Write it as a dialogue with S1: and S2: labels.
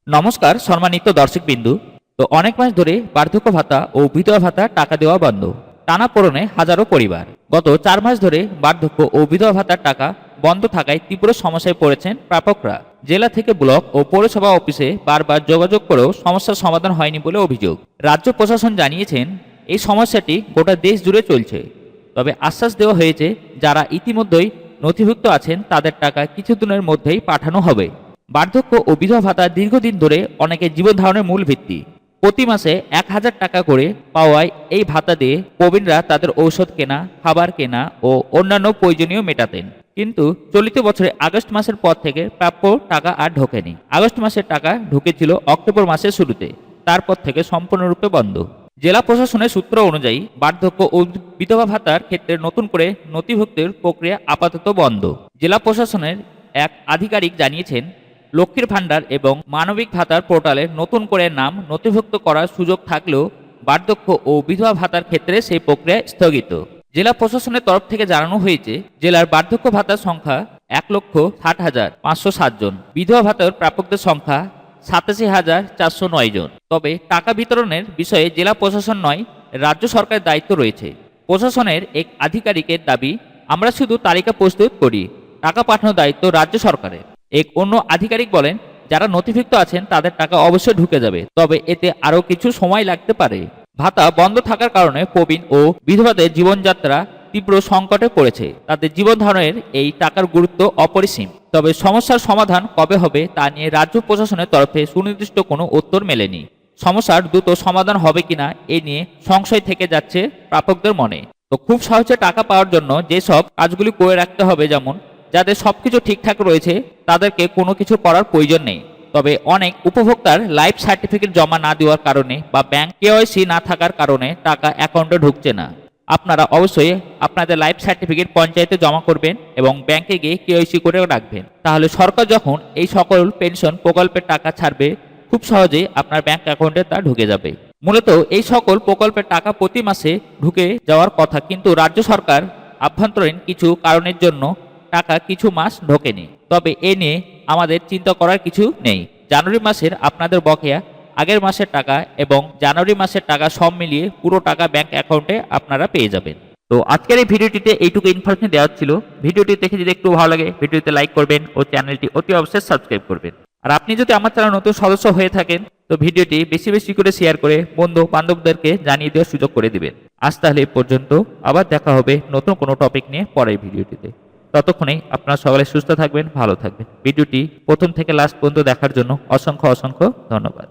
S1: নমস্কার সম্মানিত দর্শকবিন্দু। তো অনেক মাস ধরে বার্ধক্য ভাতা ও বিধবা ভাতা টাকা দেওয়া বন্ধ। টানাপোড়েনে হাজারো পরিবার। গত 4 মাস ধরে বার্ধক্য ও বিধবা ভাতার টাকা বন্ধ থাকায় তীব্র সমস্যায় পড়েছেন প্রাপকরা। জেলা থেকে ব্লক ও পৌরসভা অফিসে বারবার যোগাযোগ করেও সমস্যার সমাধান হয়নি বলে অভিযোগ। রাজ্য প্রশাসন জানিয়েছেন এই সমস্যাটি গোটা দেশ জুড়ে চলছে। তবে আশ্বাস দেওয়া হয়েছে যারা ইতিমধ্যেই নথিভুক্ত আছেন তাদের টাকা কিছুদিনের মধ্যেই পাঠানো হবে। বার্ধক্য ও বিধবা ভাতা দীর্ঘদিন ধরে অনেকের জীবন ধারণের মূল ভিত্তি। প্রতি মাসে 1000 টাকা করে পাওয়ায় এই ভাতা দিয়ে প্রবীণরা তাদের ঔষধ কেনা, খাবার কেনা ও অন্যান্য প্রয়োজনীয় মেটাতেন। কিন্তু চলিত বছরে আগস্ট মাসের পর থেকে প্রাপ্য টাকা আর ঢোকেনি। আগস্ট মাসের টাকা ঢুকেছিল অক্টোবর মাসের শুরুতে, তারপর থেকে সম্পূর্ণরূপে বন্ধ। জেলা প্রশাসনের সূত্র অনুযায়ী বার্ধক্য ও বিধবা ভাতার ক্ষেত্রে নতুন করে নথিভুক্তির প্রক্রিয়া আপাতত বন্ধ। জেলা প্রশাসনের এক আধিকারিক জানিয়েছেন, লক্ষ্মীর ভাণ্ডার এবং মানবিক ভাতার পোর্টালে নতুন করে নাম নথিভুক্ত করার সুযোগ থাকলেও বার্ধক্য ও বিধবা ভাতার ক্ষেত্রে সেই প্রক্রিয়া স্থগিত। জেলা প্রশাসনের তরফ থেকে জানানো হয়েছে, জেলার বার্ধক্য ভাতার সংখ্যা 1,60,507 জন, বিধবা ভাতার প্রাপকদের সংখ্যা 87,409 জন। তবে টাকা বিতরণের বিষয়ে জেলা প্রশাসন নয়, রাজ্য সরকারের দায়িত্ব রয়েছে। প্রশাসনের এক আধিকারিকের দাবি, আমরা শুধু তালিকা প্রস্তুত করি, টাকা পাঠানোর দায়িত্ব রাজ্য সরকারের। এক অন্য আধিকারিক বলেন, যারা নথিভুক্ত আছেন তাদের টাকা অবশ্যই ঢুকে যাবে, তবে এতে আরও কিছু সময় লাগতে পারে। ভাতা বন্ধ থাকার কারণে প্রবীণ ও বিধবাদের জীবনযাত্রা তীব্র সংকটে পড়েছে। তাদের জীবন ধারণের এই টাকার গুরুত্ব অপরিসীম। তবে সমস্যার সমাধান কবে হবে তা নিয়ে রাজ্য প্রশাসনের তরফে সুনির্দিষ্ট কোনো উত্তর মেলেনি। সমস্যার দ্রুত সমাধান হবে কিনা এ নিয়ে সংশয় থেকে যাচ্ছে প্রাপকদের মনে। তো খুব সহজে টাকা পাওয়ার জন্য যেসব কাজগুলি করে রাখতে হবে, যেমন যাদের সবকিছু ঠিকঠাক রয়েছে তাদেরকে কোনো কিছু করার প্রয়োজন নেই। তবে অনেক উপভোক্তার লাইফ সার্টিফিকেট জমা না দেওয়ার কারণে বা ব্যাংক কেওয়াইসি না থাকার কারণে টাকা অ্যাকাউন্টে ঢুকছে না। আপনারা অবশ্যই আপনাদের লাইফ সার্টিফিকেট পঞ্চায়েতে জমা করবেন এবং ব্যাংকে গিয়ে কেওয়াইসি করে রাখবেন। তাহলে সরকার যখন এই সকল পেনশন প্রকল্পের টাকা ছাড়বে, খুব সহজেই আপনার ব্যাংক অ্যাকাউন্টে তা ঢুকে যাবে। মূলত এই সকল প্রকল্পের টাকা প্রতি মাসে ঢুকে যাওয়ার কথা, কিন্তু রাজ্য সরকার আভ্যন্তরীণ কিছু কারণের জন্য টাকা কিছু মাস ঢোকেনি। তবে এ নিয়ে আমাদের চিন্তা করার কিছু নেই। জানুয়ারি মাসের আপনাদের বকেয়া, আগের মাসের টাকা এবং জানুয়ারি মাসের টাকা সব মিলিয়ে পুরো টাকা ব্যাংক অ্যাকাউন্টে আপনারা পেয়ে যাবেন। তো আজকের এই ভিডিওটিতে এইটুকু ইনফরমেশন দেওয়া ছিল। ভিডিওটি দেখে যদি একটু ভালো লাগে ভিডিওতে লাইক করবেন ও চ্যানেলটি অতি অবশ্যই সাবস্ক্রাইব করবেন। আর আপনি যদি আমার চ্যানেল নতুন সদস্য হয়ে থাকেন তো ভিডিওটি বেশি বেশি করে শেয়ার করে বন্ধু বান্ধবদেরকে জানিয়ে দেওয়ার সুযোগ করে দিবেন। আজ তাহলে এই পর্যন্ত, আবার দেখা হবে নতুন কোনো টপিক নিয়ে পরের ভিডিওটিতে। ততক্ষণে আপনারা সকলে সুস্থ থাকবেন, ভালো থাকবেন। ভিডিওটি প্রথম থেকে লাস্ট পর্যন্ত দেখার জন্য অসংখ্য অসংখ্য ধন্যবাদ।